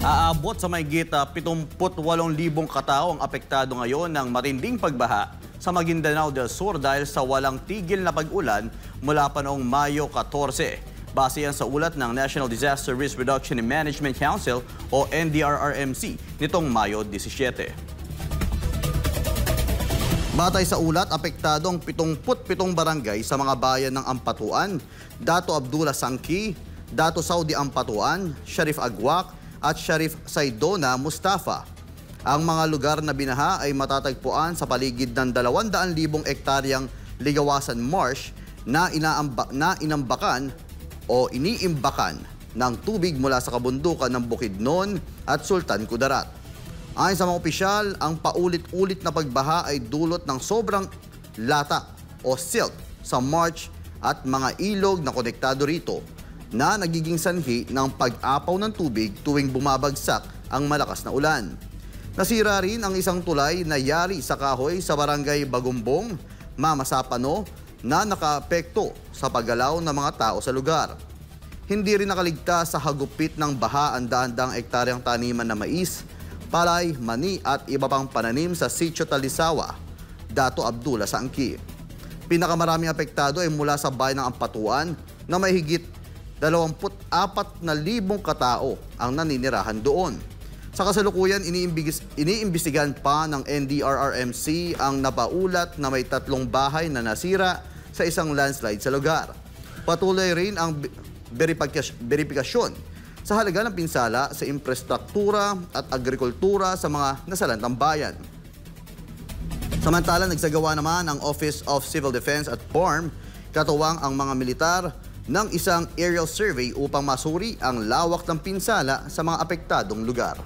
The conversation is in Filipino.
Aabot sa mahigit 78,000 katao ang apektado ngayon ng matinding pagbaha sa Maguindanao del Sur dahil sa walang tigil na pag-ulan mula pa noong Mayo 14. Base yan sa ulat ng National Disaster Risk Reduction and Management Council o NDRRMC nitong Mayo 17. Batay sa ulat, apektado ang 77 barangay sa mga bayan ng Ampatuan, Dato Abdullah Sangki, Dato Saudi Ampatuan, Sharif Agwak at Sharif Saidona Mustafa. Ang mga lugar na binaha ay matatagpuan sa paligid ng 200,000 ektaryang ligawasan marsh na inambakan o iniimbakan ng tubig mula sa kabundukan ng Bukidnon at Sultan Kudarat. Ayon sa mga opisyal, ang paulit-ulit na pagbaha ay dulot ng sobrang lata o silt sa marsh at mga ilog na konektado rito na nagiging sanhi ng pag-apaw ng tubig tuwing bumabagsak ang malakas na ulan. Nasira rin ang isang tulay na yari sa kahoy sa barangay Bagumbong, Mama Sapano, na nakaapekto sa paggalaw ng mga tao sa lugar. Hindi rin nakaligtas sa hagupit ng baha ang daan-daang ektaryang taniman na mais, palay, mani at iba pang pananim sa Sitio Talisawa, Dato Abdullah Sangki. Pinakamaraming apektado ay mula sa bayan ng Ampatuan na may higit 24,000 katao ang naninirahan doon. Sa kasalukuyan, iniimbestigahan pa ng NDRRMC ang napaulat na may 3 bahay na nasira sa isang landslide sa lugar. Patuloy rin ang beripikasyon sa halaga ng pinsala sa infrastruktura at agrikultura sa mga nasalantang bayan. Samantala, nagsagawa naman ang Office of Civil Defense at PORM, katuwang ang mga militar, ng isang aerial survey upang masuri ang lawak ng pinsala sa mga apektadong lugar.